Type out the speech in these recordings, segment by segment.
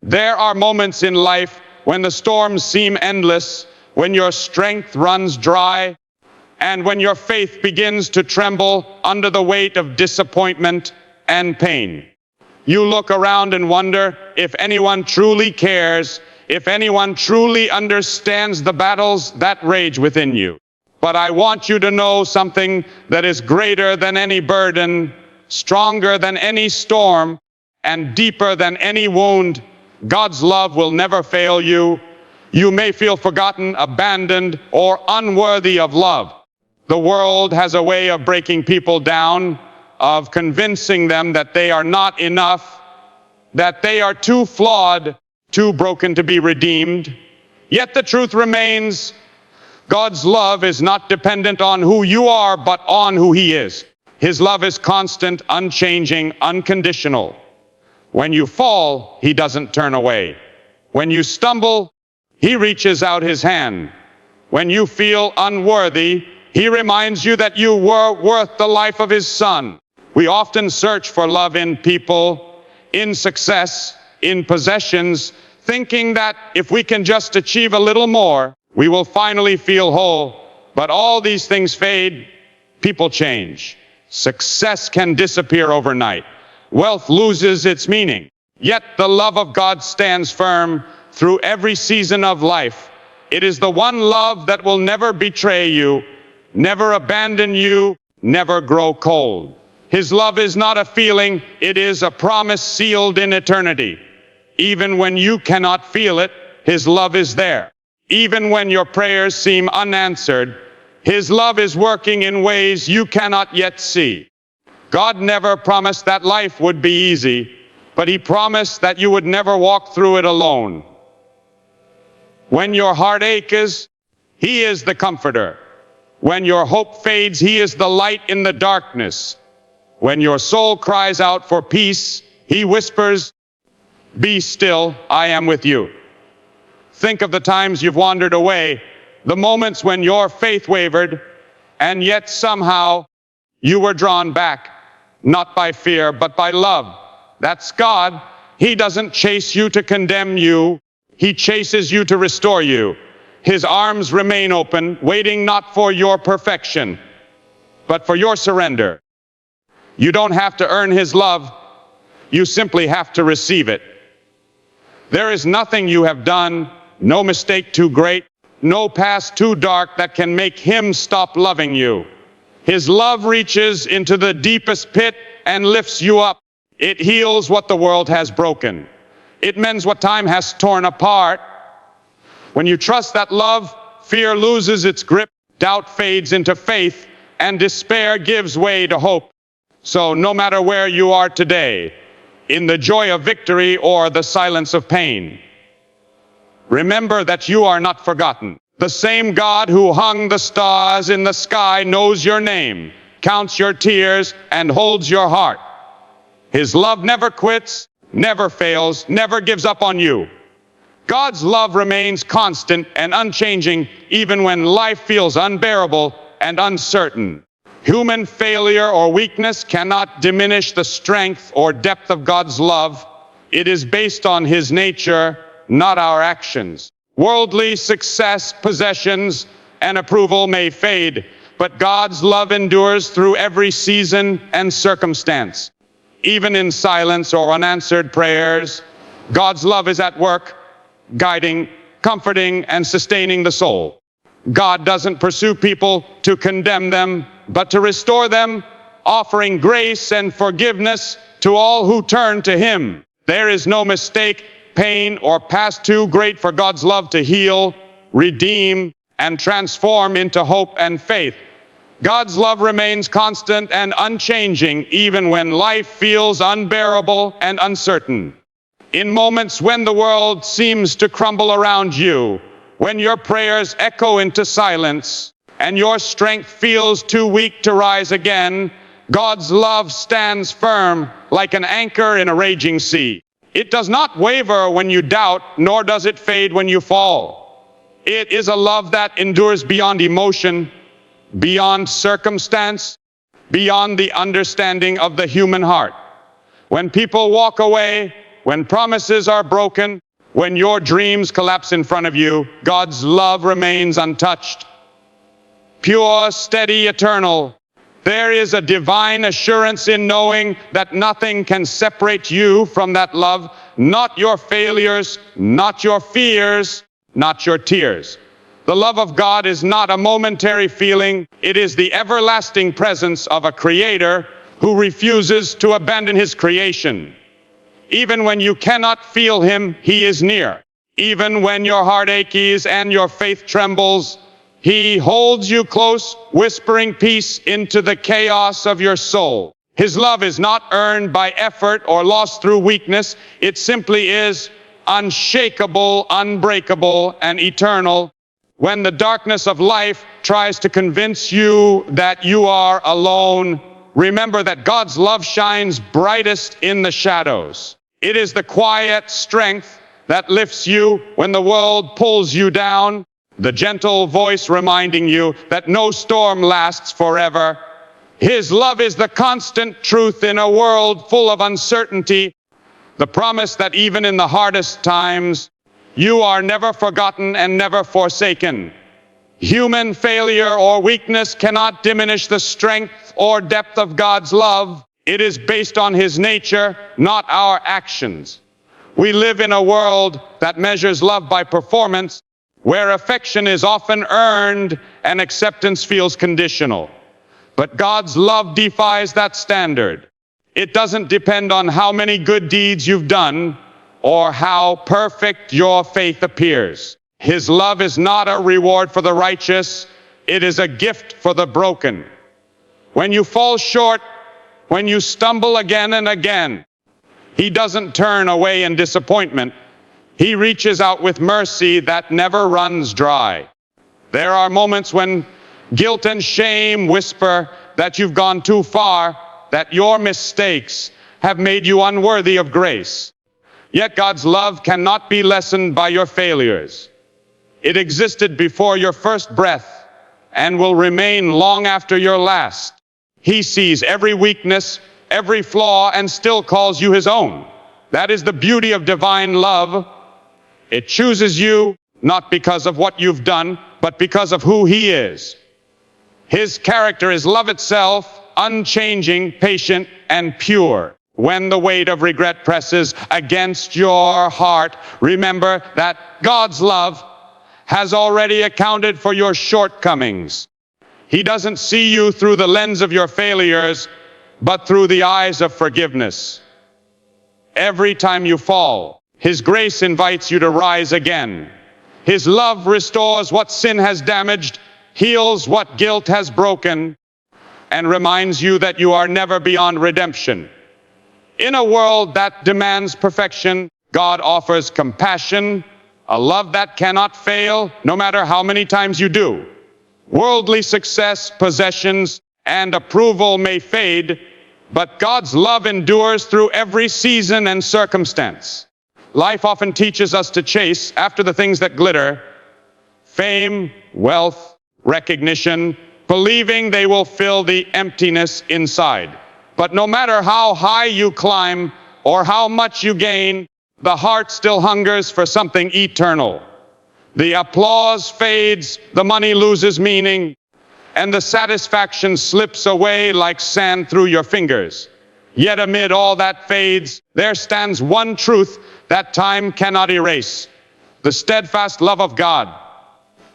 There are moments in life when the storms seem endless, when your strength runs dry, and when your faith begins to tremble under the weight of disappointment and pain. You look around and wonder if anyone truly cares, if anyone truly understands the battles that rage within you. But I want you to know something that is greater than any burden, stronger than any storm, and deeper than any wound. God's love will never fail you. You may feel forgotten, abandoned, or unworthy of love. The world has a way of breaking people down, of convincing them that they are not enough, that they are too flawed, too broken to be redeemed. Yet the truth remains, God's love is not dependent on who you are, but on who He is. His love is constant, unchanging, unconditional. When you fall, He doesn't turn away. When you stumble, He reaches out His hand. When you feel unworthy, He reminds you that you were worth the life of His Son. We often search for love in people, in success, in possessions, thinking that if we can just achieve a little more, we will finally feel whole. But all these things fade. People change. Success can disappear overnight. Wealth loses its meaning. Yet the love of God stands firm through every season of life. It is the one love that will never betray you, never abandon you, never grow cold. His love is not a feeling, it is a promise sealed in eternity. Even when you cannot feel it, His love is there. Even when your prayers seem unanswered, His love is working in ways you cannot yet see. God never promised that life would be easy, but He promised that you would never walk through it alone. When your heart aches, He is the comforter. When your hope fades, He is the light in the darkness. When your soul cries out for peace, He whispers, "Be still, I am with you." Think of the times you've wandered away, the moments when your faith wavered, and yet somehow you were drawn back, not by fear, but by love. That's God. He doesn't chase you to condemn you. He chases you to restore you. His arms remain open, waiting not for your perfection, but for your surrender. You don't have to earn His love. You simply have to receive it. There is nothing you have done, no mistake too great, no past too dark that can make Him stop loving you. His love reaches into the deepest pit and lifts you up. It heals what the world has broken. It mends what time has torn apart. When you trust that love, fear loses its grip, doubt fades into faith, and despair gives way to hope. So no matter where you are today, in the joy of victory or the silence of pain, remember that you are not forgotten. The same God who hung the stars in the sky knows your name, counts your tears, and holds your heart. His love never quits, never fails, never gives up on you. God's love remains constant and unchanging even when life feels unbearable and uncertain. Human failure or weakness cannot diminish the strength or depth of God's love. It is based on His nature, not our actions. Worldly success, possessions, and approval may fade, but God's love endures through every season and circumstance. Even in silence or unanswered prayers, God's love is at work, guiding, comforting, and sustaining the soul. God doesn't pursue people to condemn them, but to restore them, offering grace and forgiveness to all who turn to Him. There is no mistake, pain, or past too great for God's love to heal, redeem, and transform into hope and faith. God's love remains constant and unchanging even when life feels unbearable and uncertain. In moments when the world seems to crumble around you, when your prayers echo into silence, and your strength feels too weak to rise again, God's love stands firm like an anchor in a raging sea. It does not waver when you doubt, nor does it fade when you fall. It is a love that endures beyond emotion, beyond circumstance, beyond the understanding of the human heart. When people walk away, when promises are broken, when your dreams collapse in front of you, God's love remains untouched. Pure, steady, eternal. There is a divine assurance in knowing that nothing can separate you from that love, not your failures, not your fears, not your tears. The love of God is not a momentary feeling. It is the everlasting presence of a Creator who refuses to abandon His creation. Even when you cannot feel Him, He is near. Even when your heart aches and your faith trembles, He holds you close, whispering peace into the chaos of your soul. His love is not earned by effort or lost through weakness. It simply is unshakable, unbreakable, and eternal. When the darkness of life tries to convince you that you are alone, remember that God's love shines brightest in the shadows. It is the quiet strength that lifts you when the world pulls you down, the gentle voice reminding you that no storm lasts forever. His love is the constant truth in a world full of uncertainty, the promise that even in the hardest times, you are never forgotten and never forsaken. Human failure or weakness cannot diminish the strength or depth of God's love. It is based on His nature, not our actions. We live in a world that measures love by performance, where affection is often earned and acceptance feels conditional. But God's love defies that standard. It doesn't depend on how many good deeds you've done or how perfect your faith appears. His love is not a reward for the righteous. It is a gift for the broken. When you fall short, when you stumble again and again, He doesn't turn away in disappointment. He reaches out with mercy that never runs dry. There are moments when guilt and shame whisper that you've gone too far, that your mistakes have made you unworthy of grace. Yet God's love cannot be lessened by your failures. It existed before your first breath and will remain long after your last. He sees every weakness, every flaw, and still calls you His own. That is the beauty of divine love. It chooses you not because of what you've done, but because of who He is. His character is love itself, unchanging, patient, and pure. When the weight of regret presses against your heart, remember that God's love has already accounted for your shortcomings. He doesn't see you through the lens of your failures, but through the eyes of forgiveness. Every time you fall, His grace invites you to rise again. His love restores what sin has damaged, heals what guilt has broken, and reminds you that you are never beyond redemption. In a world that demands perfection, God offers compassion, a love that cannot fail, no matter how many times you do. Worldly success, possessions, and approval may fade, but God's love endures through every season and circumstance. Life often teaches us to chase after the things that glitter: fame, wealth, recognition, believing they will fill the emptiness inside. But no matter how high you climb or how much you gain, the heart still hungers for something eternal. The applause fades, the money loses meaning, and the satisfaction slips away like sand through your fingers. Yet amid all that fades, there stands one truth that time cannot erase: the steadfast love of God.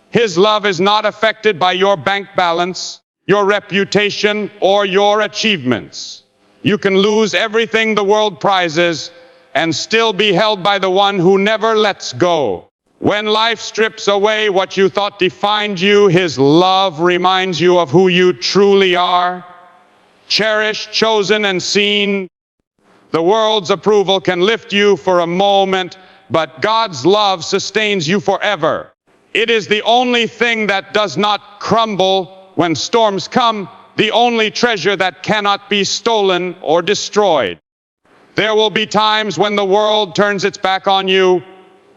His love is not affected by your bank balance, your reputation, or your achievements. You can lose everything the world prizes and still be held by the one who never lets go. When life strips away what you thought defined you, His love reminds you of who you truly are. Cherished, chosen, and seen. The world's approval can lift you for a moment, but God's love sustains you forever. It is the only thing that does not crumble when storms come, the only treasure that cannot be stolen or destroyed. There will be times when the world turns its back on you,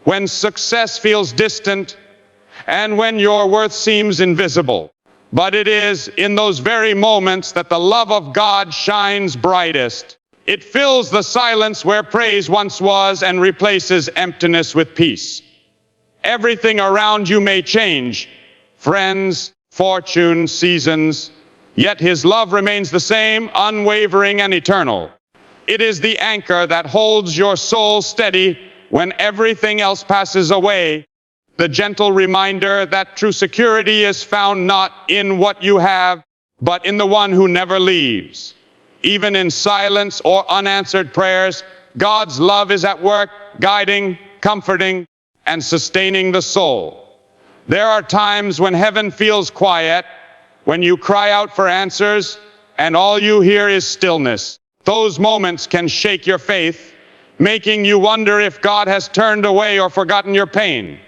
when success feels distant, and when your worth seems invisible. But it is in those very moments that the love of God shines brightest. It fills the silence where praise once was and replaces emptiness with peace. Everything around you may change, friends, fortune, seasons, yet his love remains the same, unwavering and eternal. It is the anchor that holds your soul steady when everything else passes away, the gentle reminder that true security is found not in what you have, but in the one who never leaves. Even in silence or unanswered prayers, God's love is at work, guiding, comforting, and sustaining the soul. There are times when heaven feels quiet, when you cry out for answers, and all you hear is stillness. Those moments can shake your faith, making you wonder if God has turned away or forgotten your pain.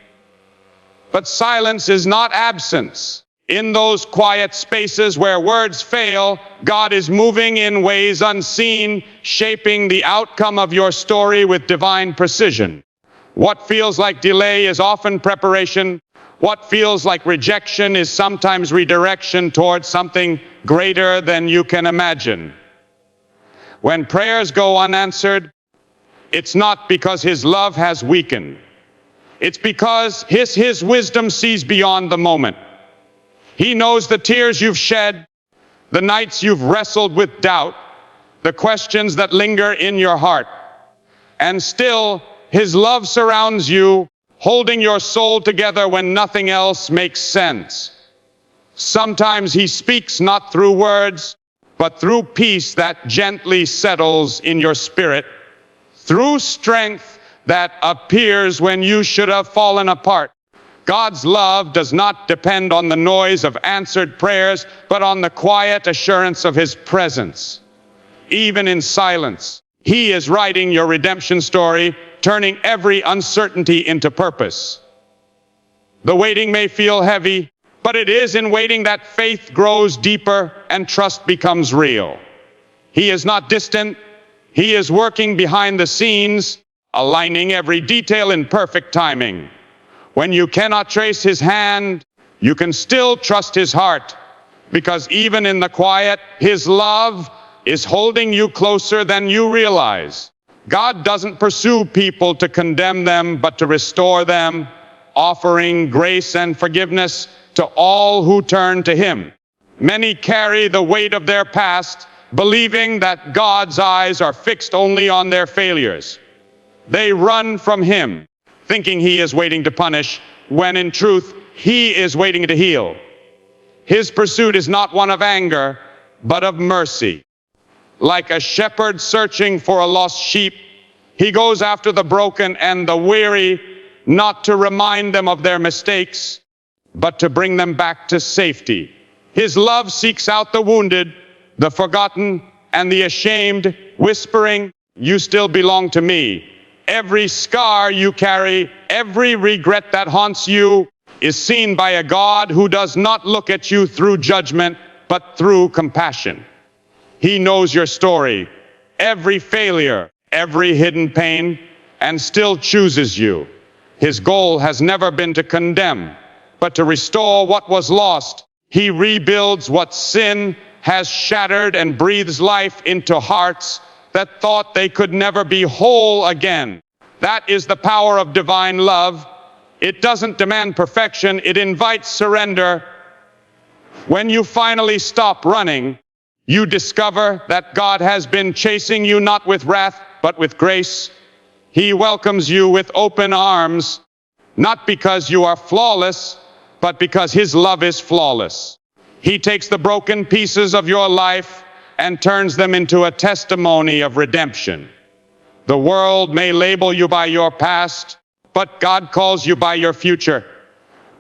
But silence is not absence. In those quiet spaces where words fail, God is moving in ways unseen, shaping the outcome of your story with divine precision. What feels like delay is often preparation. What feels like rejection is sometimes redirection towards something greater than you can imagine. When prayers go unanswered, it's not because his love has weakened. It's because his wisdom sees beyond the moment. He knows the tears you've shed, the nights you've wrestled with doubt, the questions that linger in your heart. And still, his love surrounds you, holding your soul together when nothing else makes sense. Sometimes he speaks not through words, but through peace that gently settles in your spirit, through strength that appears when you should have fallen apart. God's love does not depend on the noise of answered prayers, but on the quiet assurance of his presence. Even in silence, he is writing your redemption story, turning every uncertainty into purpose. The waiting may feel heavy, but it is in waiting that faith grows deeper and trust becomes real. He is not distant. He is working behind the scenes, aligning every detail in perfect timing. When you cannot trace his hand, you can still trust his heart, because even in the quiet, his love is holding you closer than you realize. God doesn't pursue people to condemn them, but to restore them, offering grace and forgiveness to all who turn to him. Many carry the weight of their past, believing that God's eyes are fixed only on their failures. They run from him, thinking he is waiting to punish, when in truth, he is waiting to heal. His pursuit is not one of anger, but of mercy. Like a shepherd searching for a lost sheep, he goes after the broken and the weary, not to remind them of their mistakes, but to bring them back to safety. His love seeks out the wounded, the forgotten, and the ashamed, whispering, "You still belong to me." Every scar you carry, every regret that haunts you, is seen by a God who does not look at you through judgment, but through compassion. He knows your story, every failure, every hidden pain, and still chooses you. His goal has never been to condemn, but to restore what was lost. He rebuilds what sin has shattered and breathes life into hearts that thought they could never be whole again. That is the power of divine love. It doesn't demand perfection, it invites surrender. When you finally stop running, you discover that God has been chasing you not with wrath, but with grace. He welcomes you with open arms, not because you are flawless, but because his love is flawless. He takes the broken pieces of your life and turns them into a testimony of redemption. The world may label you by your past, but God calls you by your future.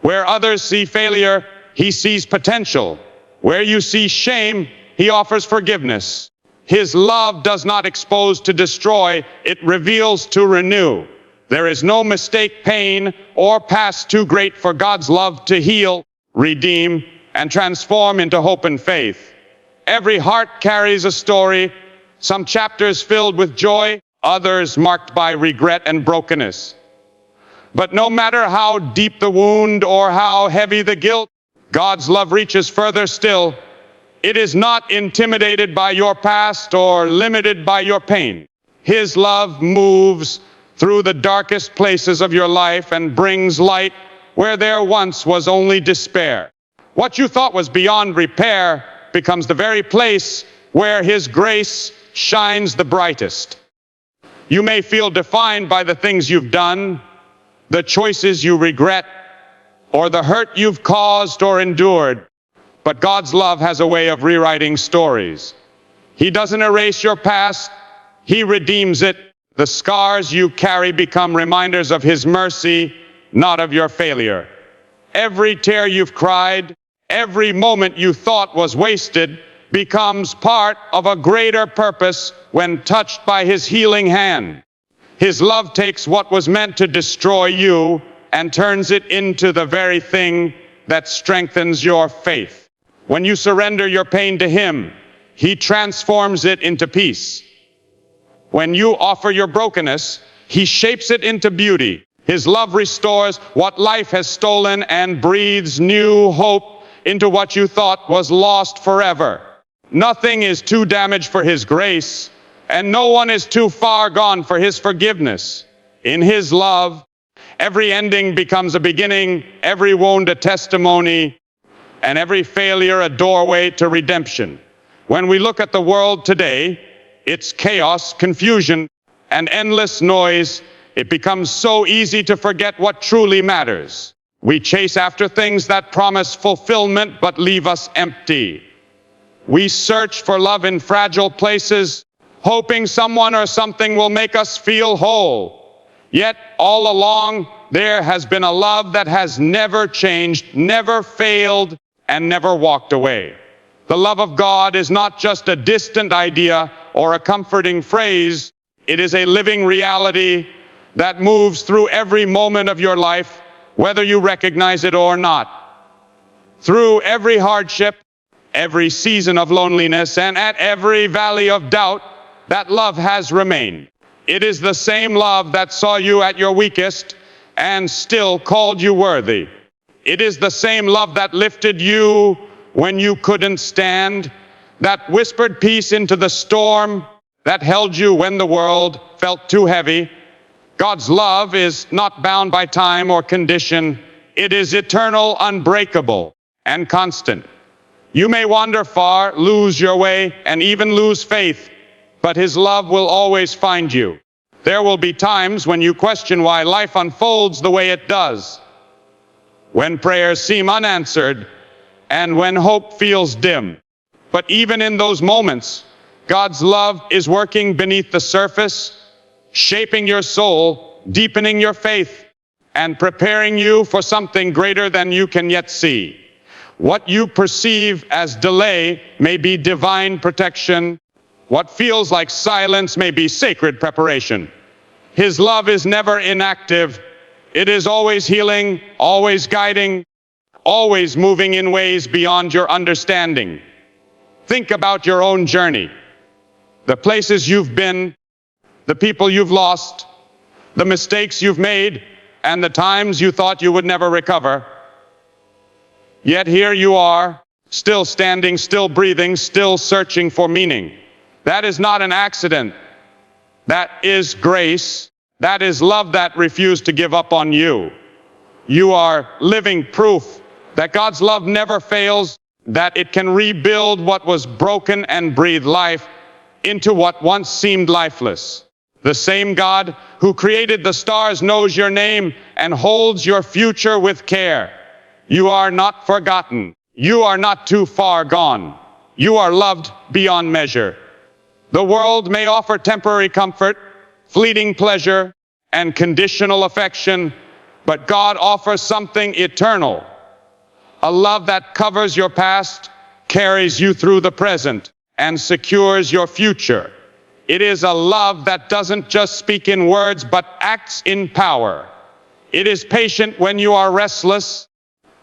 Where others see failure, he sees potential. Where you see shame, he offers forgiveness. His love does not expose to destroy, it reveals to renew. There is no mistake, pain, or past too great for God's love to heal, redeem, and transform into hope and faith. Every heart carries a story, some chapters filled with joy, others marked by regret and brokenness. But no matter how deep the wound or how heavy the guilt, God's love reaches further still. It is not intimidated by your past or limited by your pain. His love moves through the darkest places of your life and brings light where there once was only despair. What you thought was beyond repair becomes the very place where His grace shines the brightest. You may feel defined by the things you've done, the choices you regret, or the hurt you've caused or endured. But God's love has a way of rewriting stories. He doesn't erase your past, He redeems it. The scars you carry become reminders of His mercy, not of your failure. Every tear you've cried, every moment you thought was wasted, becomes part of a greater purpose when touched by His healing hand. His love takes what was meant to destroy you and turns it into the very thing that strengthens your faith. When you surrender your pain to Him, He transforms it into peace. When you offer your brokenness, He shapes it into beauty. His love restores what life has stolen and breathes new hope into what you thought was lost forever. Nothing is too damaged for His grace, and no one is too far gone for His forgiveness. In His love, every ending becomes a beginning, every wound a testimony, and every failure a doorway to redemption. When we look at the world today, its chaos, confusion, and endless noise, it becomes so easy to forget what truly matters. We chase after things that promise fulfillment but leave us empty. We search for love in fragile places, hoping someone or something will make us feel whole. Yet, all along, there has been a love that has never changed, never failed, and never walked away. The love of God is not just a distant idea or a comforting phrase. It is a living reality that moves through every moment of your life, whether you recognize it or not. Through every hardship, every season of loneliness, and at every valley of doubt, that love has remained. It is the same love that saw you at your weakest and still called you worthy. It is the same love that lifted you when you couldn't stand, that whispered peace into the storm, that held you when the world felt too heavy. God's love is not bound by time or condition. It is eternal, unbreakable, and constant. You may wander far, lose your way, and even lose faith, but His love will always find you. There will be times when you question why life unfolds the way it does, when prayers seem unanswered, and when hope feels dim. But even in those moments, God's love is working beneath the surface, shaping your soul, deepening your faith, and preparing you for something greater than you can yet see. What you perceive as delay may be divine protection. What feels like silence may be sacred preparation. His love is never inactive. It is always healing, always guiding, always moving in ways beyond your understanding. Think about your own journey, the places you've been, the people you've lost, the mistakes you've made, and the times you thought you would never recover. Yet here you are, still standing, still breathing, still searching for meaning. That is not an accident. That is grace. That is love that refused to give up on you. You are living proof that God's love never fails, that it can rebuild what was broken and breathe life into what once seemed lifeless. The same God who created the stars knows your name and holds your future with care. You are not forgotten. You are not too far gone. You are loved beyond measure. The world may offer temporary comfort, fleeting pleasure, and conditional affection, but God offers something eternal. A love that covers your past, carries you through the present, and secures your future. It is a love that doesn't just speak in words, but acts in power. It is patient when you are restless,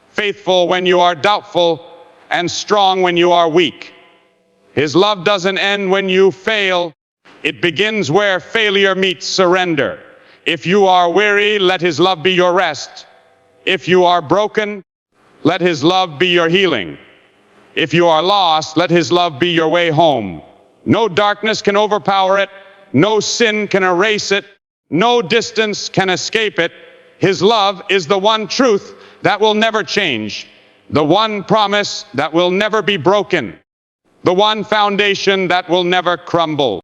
faithful when you are doubtful, and strong when you are weak. His love doesn't end when you fail. It begins where failure meets surrender. If you are weary, let His love be your rest. If you are broken, let His love be your healing. If you are lost, let his love be your way home. No darkness can overpower it. No sin can erase it. No distance can escape it. His love is the one truth that will never change. The one promise that will never be broken. The one foundation that will never crumble.